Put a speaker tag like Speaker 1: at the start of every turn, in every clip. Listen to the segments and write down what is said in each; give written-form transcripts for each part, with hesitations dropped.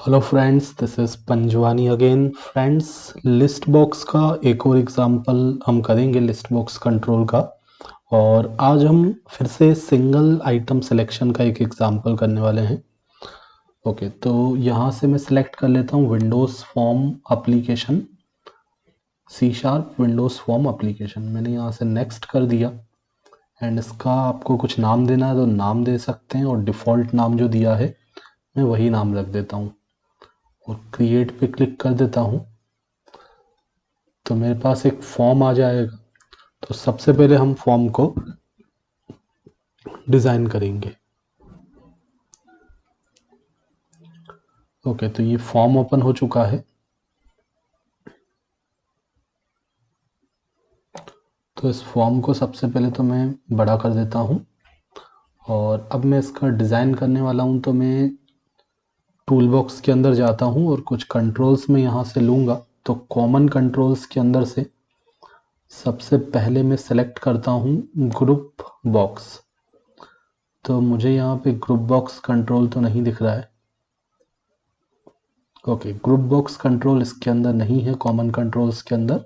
Speaker 1: Hello friends, this is Panjwani again. Friends, list box का एक और एग्जांपल हम करेंगे, लिस्ट बॉक्स कंट्रोल का। और आज हम फिर से सिंगल आइटम सिलेक्शन का एक एग्जांपल करने वाले हैं। ओके, तो यहाँ से मैं सिलेक्ट कर लेता हूँ Windows form application, C# Windows form application. मैंने यहाँ से नेक्स्ट कर दिया एंड इसका आपको कुछ नाम देना है तो नाम दे सकते हैं, और डिफ़ॉल्ट नाम जो दिया है मैं वही नाम रख देता हूँ और क्रिएट पे क्लिक कर देता हूँ। तो मेरे पास एक फॉर्म आ जाएगा। तो सबसे पहले हम फॉर्म को डिज़ाइन करेंगे। ओके, तो ये फॉर्म ओपन हो चुका है। तो इस फॉर्म को सबसे पहले तो मैं बड़ा कर देता हूँ और अब मैं इसका डिज़ाइन करने वाला हूँ। तो मैं टूल बॉक्स के अंदर जाता हूँ और कुछ कंट्रोल्स में यहाँ से लूँगा। तो कॉमन कंट्रोल्स के अंदर से सबसे पहले मैं सेलेक्ट करता हूँ ग्रुप बॉक्स। तो मुझे यहाँ पे ग्रुप बॉक्स कंट्रोल तो नहीं दिख रहा है। ओके, ग्रुप बॉक्स कंट्रोल इसके अंदर नहीं है कॉमन कंट्रोल्स के अंदर।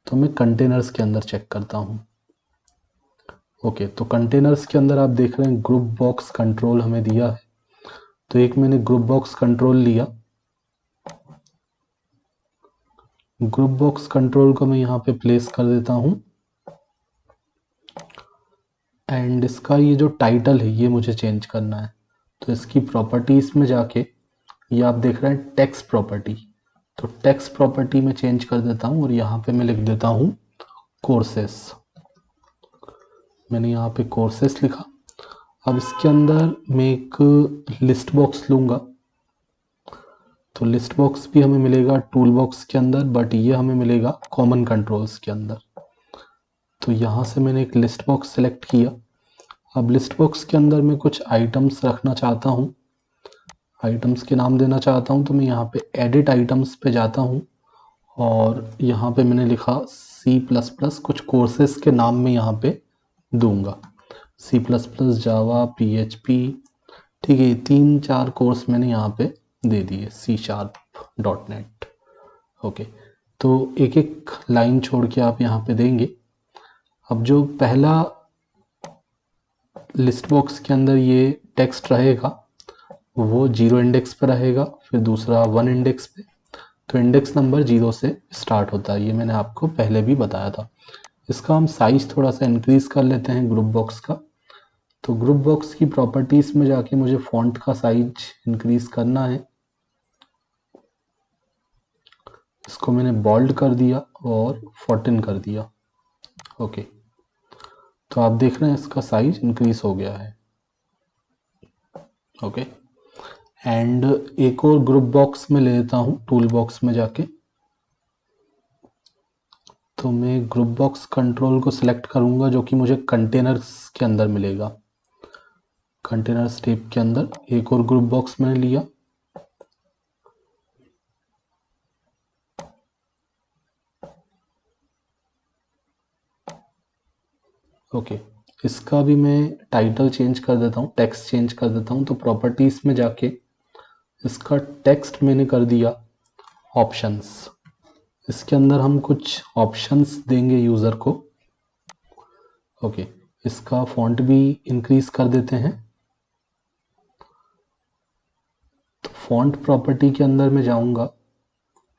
Speaker 1: तो मैं कंटेनर्स के अंदर चेक करता हूँ। ओके, तो कंटेनर्स के अंदर आप देख रहे हैं ग्रुप बॉक्स कंट्रोल हमें दिया है। तो एक मैंने ग्रुप बॉक्स कंट्रोल लिया। ग्रुप बॉक्स कंट्रोल को मैं यहाँ पे प्लेस कर देता हूँ एंड इसका ये जो टाइटल है ये मुझे चेंज करना है। तो इसकी प्रॉपर्टीज में जाके ये आप देख रहे हैं टेक्स्ट प्रॉपर्टी। तो टेक्स्ट प्रॉपर्टी में चेंज कर देता हूँ और यहाँ पे मैं लिख देता हूँ कोर्सेस। मैंने यहाँ पे कोर्सेस लिखा। अब इसके अंदर मैं एक लिस्ट बॉक्स लूँगा। तो लिस्ट बॉक्स भी हमें मिलेगा टूल बॉक्स के अंदर, बट ये हमें मिलेगा कॉमन कंट्रोल्स के अंदर। तो यहाँ से मैंने एक लिस्ट बॉक्स सेलेक्ट किया। अब लिस्ट बॉक्स के अंदर मैं कुछ आइटम्स रखना चाहता हूँ, आइटम्स के नाम देना चाहता हूँ। तो मैं यहाँ पे एडिट आइटम्स पे जाता हूँ और यहाँ पे मैंने लिखा C++। कुछ कोर्सेस के नाम में यहाँ पे दूंगा, C++, जावा, PHP। ठीक है, 3-4 कोर्स मैंने यहाँ पे दे दिए, C#.net। ओके, तो एक एक लाइन छोड़ के आप यहाँ पे देंगे। अब जो पहला लिस्ट बॉक्स के अंदर ये टेक्स्ट रहेगा वो 0 इंडेक्स पे रहेगा, फिर दूसरा 1 इंडेक्स पे। तो इंडेक्स नंबर 0 से स्टार्ट होता है, ये मैंने आपको पहले भी बताया था। इसका हम साइज थोड़ा सा इंक्रीज कर लेते हैं ग्रुप बॉक्स का। तो ग्रुप बॉक्स की प्रॉपर्टीज में जाके मुझे फॉन्ट का साइज इंक्रीज करना है। इसको मैंने बोल्ड कर दिया और 14 कर दिया। ओके, तो आप देख रहे हैं इसका साइज इंक्रीज हो गया है। ओके, एंड एक और ग्रुप बॉक्स में ले लेता हूँ टूल बॉक्स में जाके। तो मैं ग्रुप बॉक्स कंट्रोल को सिलेक्ट करूँगा जो कि मुझे कंटेनर्स के अंदर मिलेगा। कंटेनर्स टेप के अंदर एक और ग्रुप बॉक्स मैंने लिया। ओके, इसका भी मैं टाइटल चेंज कर देता हूँ, टेक्स्ट चेंज कर देता हूँ। तो प्रॉपर्टीज में जाके इसका टेक्स्ट मैंने कर दिया ऑप्शंस। इसके अंदर हम कुछ ऑप्शंस देंगे यूज़र को। ओके, इसका फॉन्ट भी इंक्रीज कर देते हैं। तो फॉन्ट प्रॉपर्टी के अंदर मैं जाऊंगा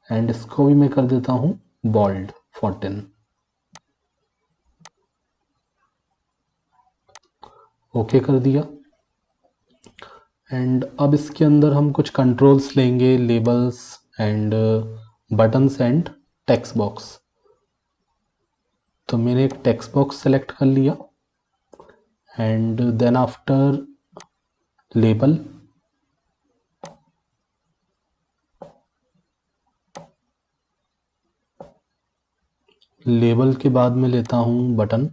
Speaker 1: एंड इसको भी मैं कर देता हूँ बोल्ड 14। ओके कर दिया। एंड अब इसके अंदर हम कुछ कंट्रोल्स लेंगे, labels and buttons and text box. तो मैंने एक टेक्स्ट बॉक्स सेलेक्ट कर लिया and then after label, label के बाद में लेता हूँ बटन।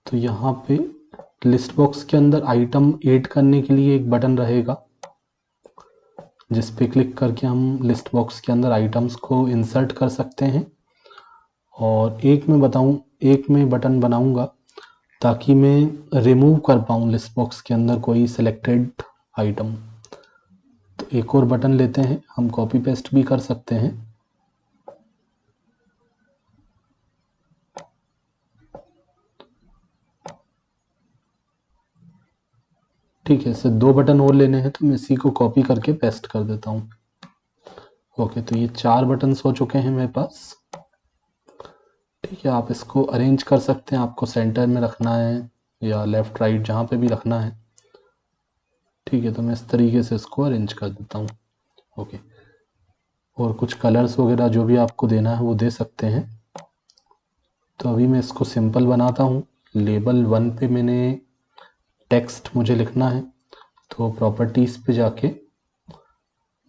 Speaker 1: तो यहाँ पे लिस्ट बॉक्स के अंदर आइटम ऐड करने के लिए एक बटन रहेगा जिस पे क्लिक करके हम लिस्ट बॉक्स के अंदर आइटम्स को इंसर्ट कर सकते हैं। और एक मैं बटन बनाऊंगा ताकि मैं रिमूव कर पाऊँ लिस्ट बॉक्स के अंदर कोई सिलेक्टेड आइटम। तो एक और बटन लेते हैं, हम कॉपी पेस्ट भी कर सकते हैं। ठीक है, इससे 2 बटन और लेने हैं, तो मैं इसी को कॉपी करके पेस्ट कर देता हूँ। ओके, तो ये 4 बटन्स हो चुके हैं मेरे पास। ठीक है, आप इसको अरेंज कर सकते हैं, आपको सेंटर में रखना है या लेफ्ट राइट जहाँ पे भी रखना है। ठीक है, तो मैं इस तरीके से इसको अरेंज कर देता हूँ। ओके, और कुछ कलर्स वगैरह जो भी आपको देना है वो दे सकते हैं। तो अभी मैं इसको सिंपल बनाता हूँ। लेबल 1 पे मैंने टेक्स्ट मुझे लिखना है, तो प्रॉपर्टीज़ पे जाके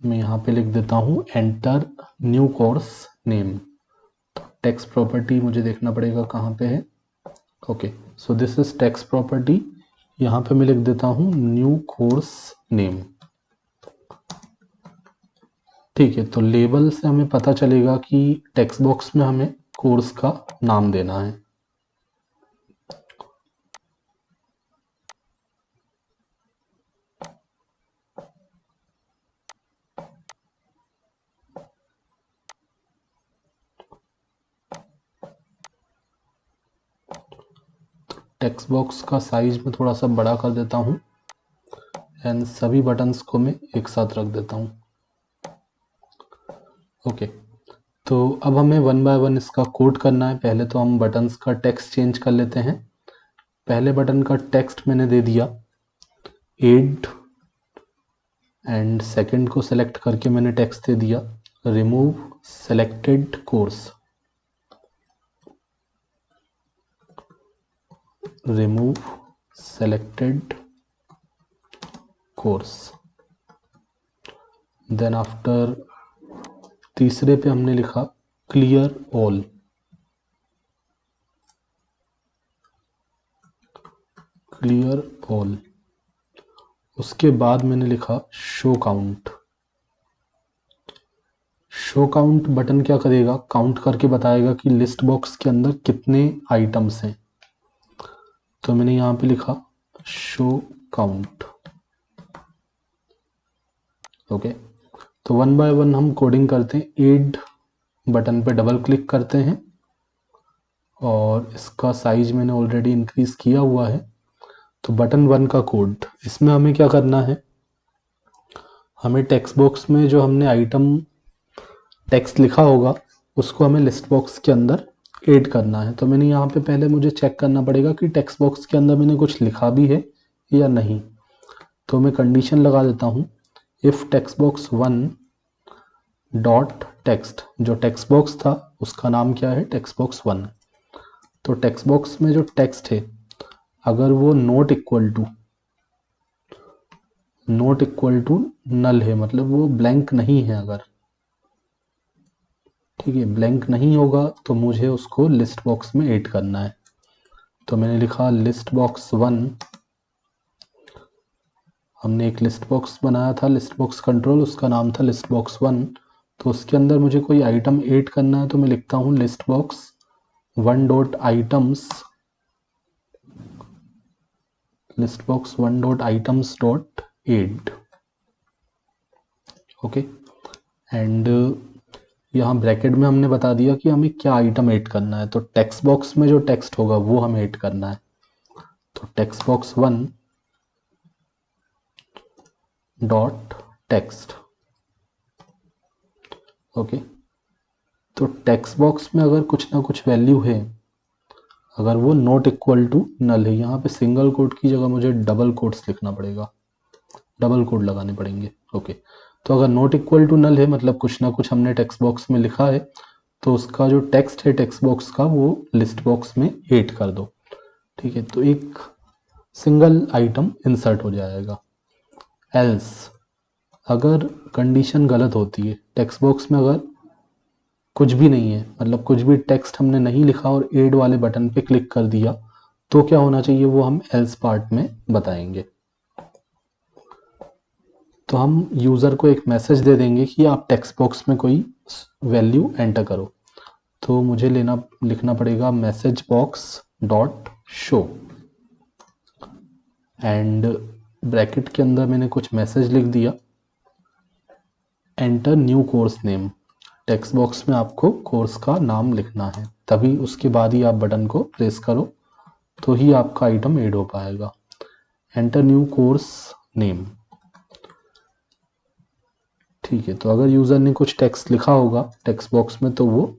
Speaker 1: मैं यहाँ पे लिख देता हूँ एंटर न्यू कोर्स नेम। तो टेक्स्ट प्रॉपर्टी मुझे देखना पड़ेगा कहाँ पे है। Okay, so this is text property. यहाँ पे मैं लिख देता हूँ न्यू कोर्स नेम। ठीक है, तो लेबल से हमें पता चलेगा कि टेक्स्ट बॉक्स में हमें कोर्स का नाम देना है। टेक्स्ट बॉक्स का साइज में थोड़ा सा बड़ा कर देता हूँ एंड सभी बटन्स को मैं एक साथ रख देता हूँ। ओके, तो अब हमें 1 बाय 1 इसका कोड करना है। पहले तो हम बटन्स का टेक्स्ट चेंज कर लेते हैं। पहले बटन का टेक्स्ट मैंने दे दिया एड, एंड सेकंड को सेलेक्ट करके मैंने टेक्स्ट दे दिया remove selected course. Remove selected course. Then after तीसरे पे हमने लिखा क्लियर ऑल। Clear all. उसके बाद मैंने लिखा show count. Show count button क्या करेगा, काउंट करके बताएगा कि लिस्ट बॉक्स के अंदर कितने आइटम्स हैं। तो मैंने यहाँ पे लिखा शो काउंट। ओके, तो 1 बाय 1 हम कोडिंग करते हैं। एड बटन पे डबल क्लिक करते हैं और इसका साइज मैंने ऑलरेडी इंक्रीज किया हुआ है। तो बटन 1 का कोड, इसमें हमें क्या करना है, हमें टेक्स्ट बॉक्स में जो हमने आइटम टेक्स्ट लिखा होगा उसको हमें लिस्ट बॉक्स के अंदर ऐड करना है। तो मैंने यहाँ पे पहले मुझे चेक करना पड़ेगा कि टेक्स्ट बॉक्स के अंदर मैंने कुछ लिखा भी है या नहीं। तो मैं कंडीशन लगा देता हूँ if text box 1 dot text, जो टेक्स्ट बॉक्स था उसका नाम क्या है, टेक्स्ट बॉक्स 1। तो टेक्स्ट बॉक्स में जो टेक्स्ट है अगर वो नॉट इक्वल टू नल है, मतलब वो ब्लैंक नहीं है अगर, ठीक है, ब्लैंक नहीं होगा तो मुझे उसको लिस्ट बॉक्स में ऐड करना है। तो मैंने लिखा लिस्ट बॉक्स 1। हमने एक लिस्ट बॉक्स बनाया था, लिस्ट बॉक्स कंट्रोल, उसका नाम था लिस्ट बॉक्स 1। तो उसके अंदर मुझे कोई आइटम ऐड करना है, तो मैं लिखता हूँ list box 1 dot items, list box 1 dot items dot add. Okay, and यहाँ ब्रैकेट में हमने बता दिया कि हमें क्या आइटम ऐड करना है। तो टेक्स्ट बॉक्स में जो टेक्स्ट होगा वो हमें ऐड करना है। तो text box 1 dot text. Okay, तो टेक्स्ट बॉक्स में अगर कुछ ना कुछ वैल्यू है, अगर वो नॉट इक्वल टू नल है, यहाँ पे सिंगल कोट की जगह मुझे डबल कोट्स लिखना पड़ेगा, डबल कोट लगाने पड़ेंगे। ओके, तो अगर नॉट इक्वल टू नल है मतलब कुछ ना कुछ हमने टेक्स्ट बॉक्स में लिखा है, तो उसका जो टेक्स्ट है टेक्स्ट बॉक्स का वो लिस्ट बॉक्स में ऐड कर दो। ठीक है, तो एक सिंगल आइटम इंसर्ट हो जाएगा। एल्स, अगर कंडीशन गलत होती है, टेक्स्ट बॉक्स में अगर कुछ भी नहीं है, मतलब कुछ भी टेक्स्ट हमने नहीं लिखा और ऐड वाले बटन पे क्लिक कर दिया, तो क्या होना चाहिए वो हम एल्स पार्ट में बताएंगे। तो हम यूज़र को एक मैसेज दे देंगे कि आप टेक्स्ट बॉक्स में कोई वैल्यू एंटर करो। तो मुझे लिखना पड़ेगा message box dot show. And bracket के अंदर मैंने कुछ मैसेज लिख दिया, enter new course name. Text box में आपको कोर्स का नाम लिखना है, तभी उसके बाद ही आप बटन को प्रेस करो तो ही आपका आइटम ऐड हो पाएगा। Enter new course name. ठीक है, तो अगर यूज़र ने कुछ टेक्स्ट लिखा होगा टेक्स्ट बॉक्स में तो वो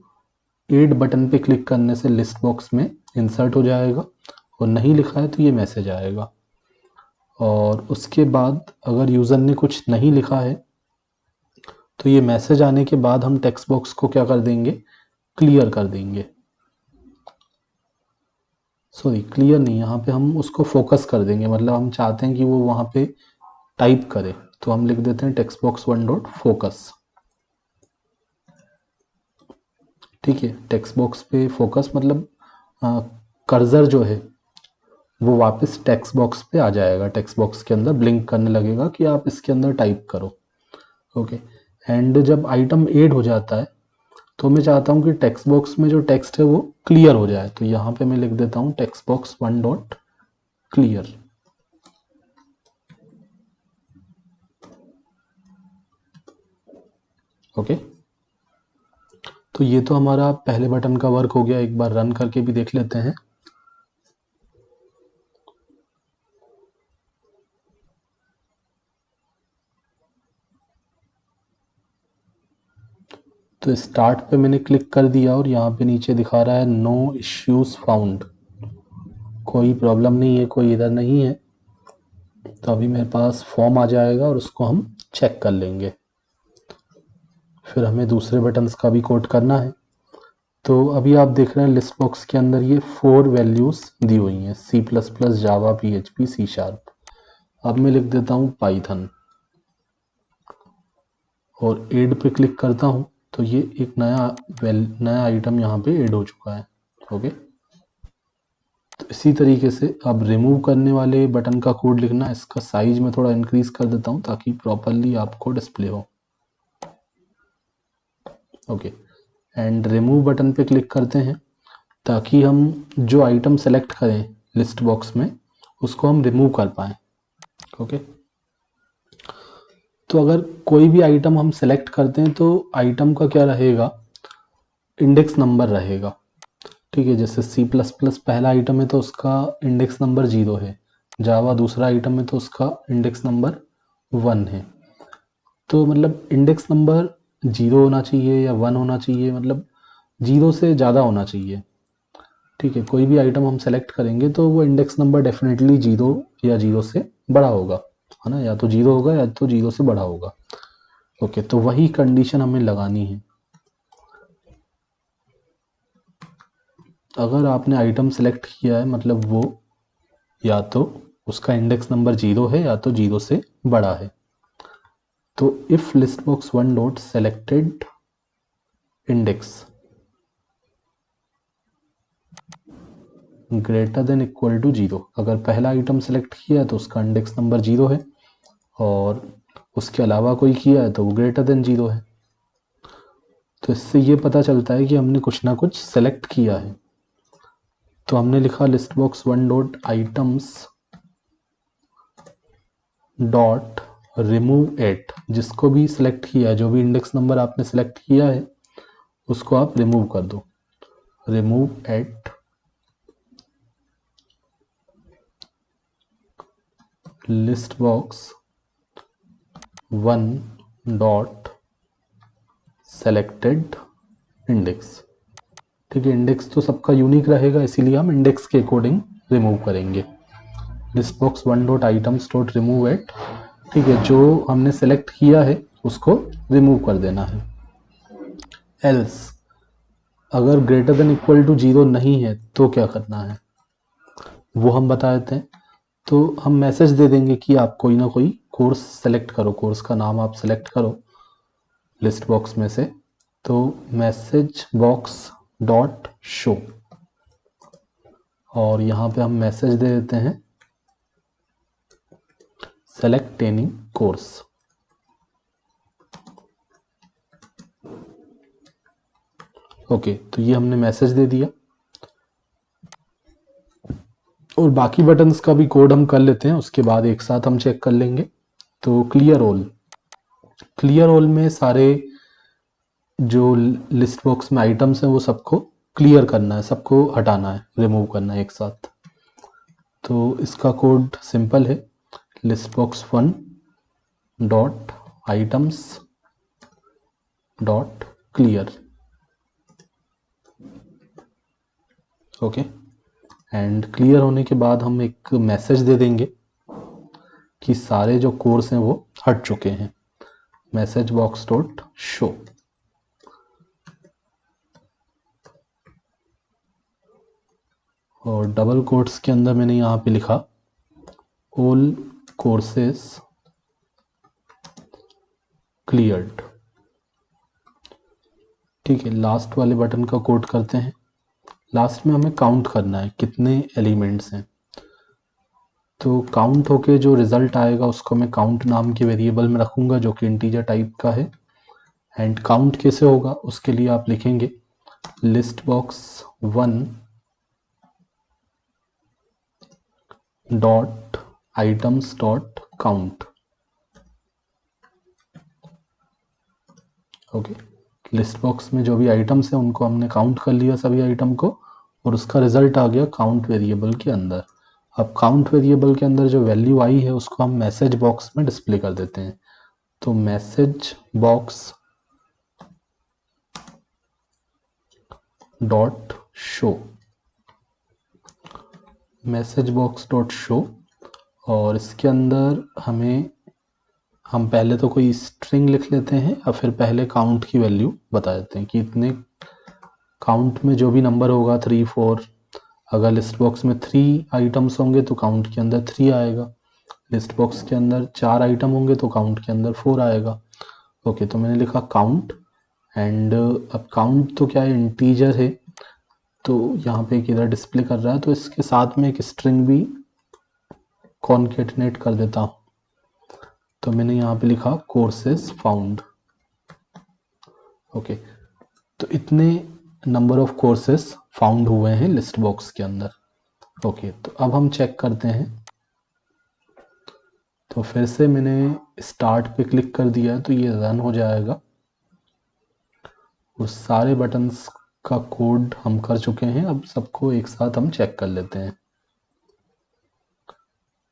Speaker 1: ऐड बटन पे क्लिक करने से लिस्ट बॉक्स में इंसर्ट हो जाएगा, और नहीं लिखा है तो ये मैसेज आएगा। और उसके बाद अगर यूज़र ने कुछ नहीं लिखा है तो ये मैसेज आने के बाद हम टेक्स्ट बॉक्स को क्या कर देंगे, क्लियर कर देंगे। सॉरी, क्लियर नहीं, यहाँ पे हम उसको फोकस कर देंगे, मतलब हम चाहते हैं कि वो वहाँ पे टाइप करे, तो हम लिख देते हैं text box one dot focus. ठीक है, टेक्स्ट बॉक्स पे फोकस मतलब कर्सर जो है वो वापस टेक्स्ट बॉक्स पे आ जाएगा, टेक्स्ट बॉक्स के अंदर ब्लिंक करने लगेगा कि आप इसके अंदर टाइप करो। ओके, एंड जब आइटम ऐड हो जाता है तो मैं चाहता हूँ कि टेक्स्ट बॉक्स में जो टेक्स्ट है वो क्लियर हो जाए, तो यहाँ पे मैं लिख देता हूँ text box one dot clear. Okay, तो ये तो हमारा पहले बटन का वर्क हो गया, एक बार रन करके भी देख लेते हैं। तो स्टार्ट पे मैंने क्लिक कर दिया और यहाँ पे नीचे दिखा रहा है नो इश्यूज फाउंड, कोई प्रॉब्लम नहीं है, कोई इधर नहीं है। तो अभी मेरे पास फॉर्म आ जाएगा और उसको हम चेक कर लेंगे, फिर हमें दूसरे बटन्स का भी कोड करना है। तो अभी आप देख रहे हैं लिस्ट बॉक्स के अंदर ये 4 वैल्यूज दी हुई हैं, C++, जावा, PHP, C#। अब मैं लिख देता हूँ पाइथन और ऐड पे क्लिक करता हूँ, तो ये एक नया आइटम यहाँ पे ऐड हो चुका है। ओके, तो इसी तरीके से अब रिमूव करने वाले बटन का कोड लिखना, इसका साइज में थोड़ा इंक्रीज कर देता हूँ ताकि प्रॉपरली आपको डिस्प्ले हो। ओके, एंड रिमूव बटन पे क्लिक करते हैं ताकि हम जो आइटम सेलेक्ट करें लिस्ट बॉक्स में उसको हम रिमूव कर पाएँ। ओके, तो अगर कोई भी आइटम हम सेलेक्ट करते हैं तो आइटम का क्या रहेगा, इंडेक्स नंबर रहेगा। ठीक है, जैसे C++ पहला आइटम है तो उसका इंडेक्स नंबर 0 है, जावा दूसरा आइटम है तो उसका इंडेक्स नंबर 1 है। तो मतलब इंडेक्स नंबर 0 होना चाहिए या 1 होना चाहिए, मतलब 0 से ज़्यादा होना चाहिए। ठीक है, कोई भी आइटम हम सेलेक्ट करेंगे तो वो इंडेक्स नंबर डेफिनेटली 0 या 0 से बड़ा होगा, है ना, या तो 0 होगा या तो 0 से बड़ा होगा। ओके, तो वही कंडीशन हमें लगानी है। अगर आपने आइटम सेलेक्ट किया है मतलब वो या तो उसका इंडेक्स नंबर 0 है या तो 0 से बड़ा है। तो if list box one dot selected index greater than equal to 0, अगर पहला आइटम सेलेक्ट किया है तो उसका इंडेक्स नंबर 0 है और उसके अलावा कोई किया है तो वो ग्रेटर देन 0 है। तो इससे ये पता चलता है कि हमने कुछ ना कुछ सेलेक्ट किया है। तो हमने लिखा list box one dot items dot remove at, जिसको भी सिलेक्ट किया है, जो भी इंडेक्स नंबर आपने सेलेक्ट किया है उसको आप रिमूव कर दो। Remove at least box one dot selected index. ठीक है, इंडेक्स तो सबका यूनिक रहेगा इसीलिए हम इंडेक्स के अकॉर्डिंग रिमूव remove. List box one dot items dot remove at. ठीक है, जो हमने सेलेक्ट किया है उसको रिमूव कर देना है। एल्स अगर ग्रेटर देन इक्वल टू 0 नहीं है तो क्या करना है वो हम बता देते हैं। तो हम मैसेज दे देंगे कि आप कोई ना कोई कोर्स सेलेक्ट करो, कोर्स का नाम आप सेलेक्ट करो लिस्ट बॉक्स में से। तो मैसेज बॉक्स डॉट शो, और यहाँ पे हम मैसेज दे देते हैं सेलेक्ट एनी कोर्स। ओके, तो ये हमने मैसेज दे दिया। और बाकी बटन्स का भी कोड हम कर लेते हैं, उसके बाद एक साथ हम चेक कर लेंगे। तो क्लियर ऑल में सारे जो लिस्ट बॉक्स में आइटम्स हैं वो सबको क्लियर करना है, सबको हटाना है, रिमूव करना है एक साथ। तो इसका कोड सिंपल है, list box 1 dot items dot clear. Okay, and clear होने के बाद हम एक मैसेज दे देंगे कि सारे जो कोर्स हैं वो हट चुके हैं, मैसेज बॉक्स डॉट शो। और डबल कोट्स के अंदर मैंने यहाँ पे लिखा ऑल कोर्सेस क्लियर्ड। ठीक है, लास्ट वाले बटन का कोड करते हैं। लास्ट में हमें काउंट करना है कितने एलिमेंट्स हैं। तो काउंट होके जो रिजल्ट आएगा उसको मैं काउंट नाम के वेरिएबल में रखूंगा जो कि इंटीजर टाइप का है। एंड काउंट कैसे होगा उसके लिए आप लिखेंगे list box 1 dot items dot count. Okay, list box में जो भी आइटम्स हैं उनको हमने काउंट कर लिया सभी आइटम को, और उसका रिजल्ट आ गया काउंट वेरिएबल के अंदर। अब काउंट वेरिएबल के अंदर जो वैल्यू आई है उसको हम मैसेज बॉक्स में डिस्प्ले कर देते हैं। तो message box dot show, message box dot show. और इसके अंदर हम पहले तो कोई स्ट्रिंग लिख लेते हैं या फिर पहले काउंट की वैल्यू बता देते हैं कि इतने काउंट में जो भी नंबर होगा 3 4, अगर लिस्ट बॉक्स में 3 आइटम्स होंगे तो काउंट के अंदर 3 आएगा, लिस्ट बॉक्स के अंदर 4 आइटम होंगे तो काउंट के अंदर 4 आएगा। ओके, तो मैंने लिखा काउंट। एंड अब काउंट तो क्या है, इंटीजर है, तो यहाँ पे एक इधर डिस्प्ले कर रहा है, तो इसके साथ में एक स्ट्रिंग भी कॉन्केटनेट कर देता हूँ। तो मैंने यहाँ पे लिखा कोर्सेस फाउंड। ओके, तो इतने नंबर ऑफ कोर्सेस फाउंड हुए हैं लिस्ट बॉक्स के अंदर। ओके, तो अब हम चेक करते हैं। तो फिर से मैंने स्टार्ट पे क्लिक कर दिया है तो ये रन हो जाएगा। उस सारे बटन्स का कोड हम कर चुके हैं, अब सबको एक साथ हम चेक कर लेते हैं।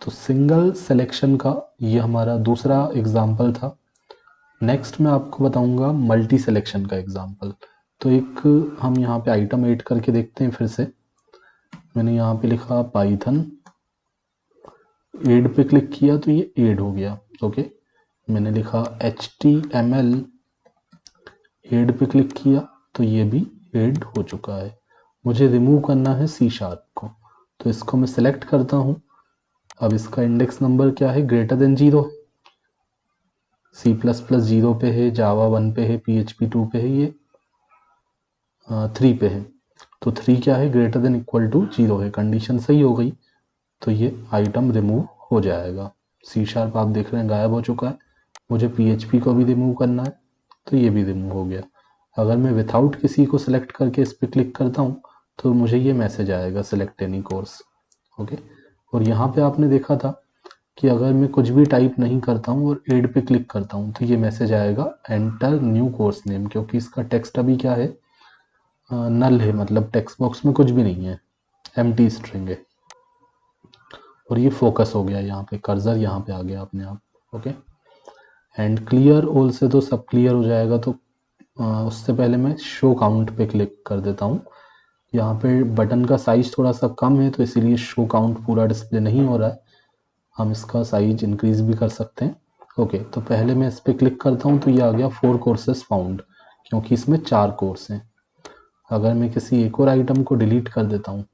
Speaker 1: तो सिंगल सिलेक्शन का ये हमारा दूसरा एग्जाम्पल था। नेक्स्ट मैं आपको बताऊंगा मल्टी सिलेक्शन का एग्जाम्पल। तो एक हम यहाँ पे आइटम ऐड करके देखते हैं। फिर से मैंने यहाँ पे लिखा पाइथन, ऐड पे क्लिक किया तो ये ऐड हो गया। ओके, मैंने लिखा HTML, ऐड पे क्लिक किया तो ये भी ऐड हो चुका है। मुझे रिमूव करना है C# को, तो इसको मैं सिलेक्ट करता हूँ। अब इसका इंडेक्स नंबर क्या है, ग्रेटर देन 0 है, C++ 0 पे है, जावा 1 पे है, PHP 2 पे है, ये 3 पे है। तो 3 क्या है, ग्रेटर देन इक्वल टू 0 है, कंडीशन सही हो गई तो ये आइटम रिमूव हो जाएगा। C# आप देख रहे हैं गायब हो चुका है। मुझे PHP को भी रिमूव करना है तो ये भी रिमूव हो गया। अगर मैं विथआउट किसी को सिलेक्ट करके इस पर क्लिक करता हूँ तो मुझे ये मैसेज आएगा सिलेक्ट एनी कोर्स। ओके, और यहाँ पे आपने देखा था कि अगर मैं कुछ भी टाइप नहीं करता हूँ और ऐड पे क्लिक करता हूँ तो ये मैसेज आएगा एंटर न्यू कोर्स नेम, क्योंकि इसका टेक्स्ट अभी क्या है, नल है, मतलब टेक्स्ट बॉक्स में कुछ भी नहीं है, एम्प्टी स्ट्रिंग है। और ये फोकस हो गया, यहाँ पे कर्सर यहाँ पे आ गया अपने आप। ओके, एंड क्लियर ऑल से तो सब क्लियर हो जाएगा। तो उससे पहले मैं शो काउंट पे क्लिक कर देता हूँ। यहाँ पे बटन का साइज थोड़ा सा कम है तो इसीलिए शो काउंट पूरा डिस्प्ले नहीं हो रहा है, हम इसका साइज इंक्रीज भी कर सकते हैं। ओके, तो पहले मैं इस पर क्लिक करता हूँ तो ये आ गया 4 कोर्सेस फाउंड, क्योंकि इसमें 4 कोर्स हैं। अगर मैं किसी एक और आइटम को डिलीट कर देता हूँ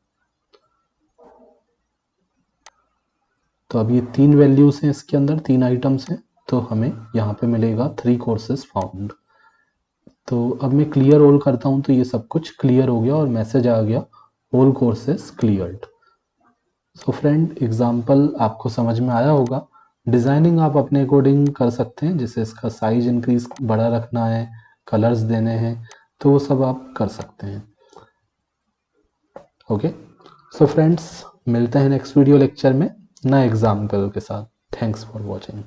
Speaker 1: तो अब ये 3 वैल्यूज हैं इसके अंदर, 3 आइटम्स हैं, तो हमें यहाँ पे मिलेगा 3 कोर्सेस फाउंड। तो अब मैं क्लियर ऑल करता हूँ तो ये सब कुछ क्लियर हो गया और मैसेज आ गया all courses cleared. So friend, example आपको समझ में आया होगा। डिज़ाइनिंग आप अपने अकॉर्डिंग कर सकते हैं, जैसे इसका साइज इंक्रीज बड़ा रखना है, कलर्स देने हैं, तो वो सब आप कर सकते हैं। ओके, सो फ्रेंड्स, मिलते हैं नेक्स्ट वीडियो लेक्चर में नए एग्जाम्पल के साथ। Thanks for watching.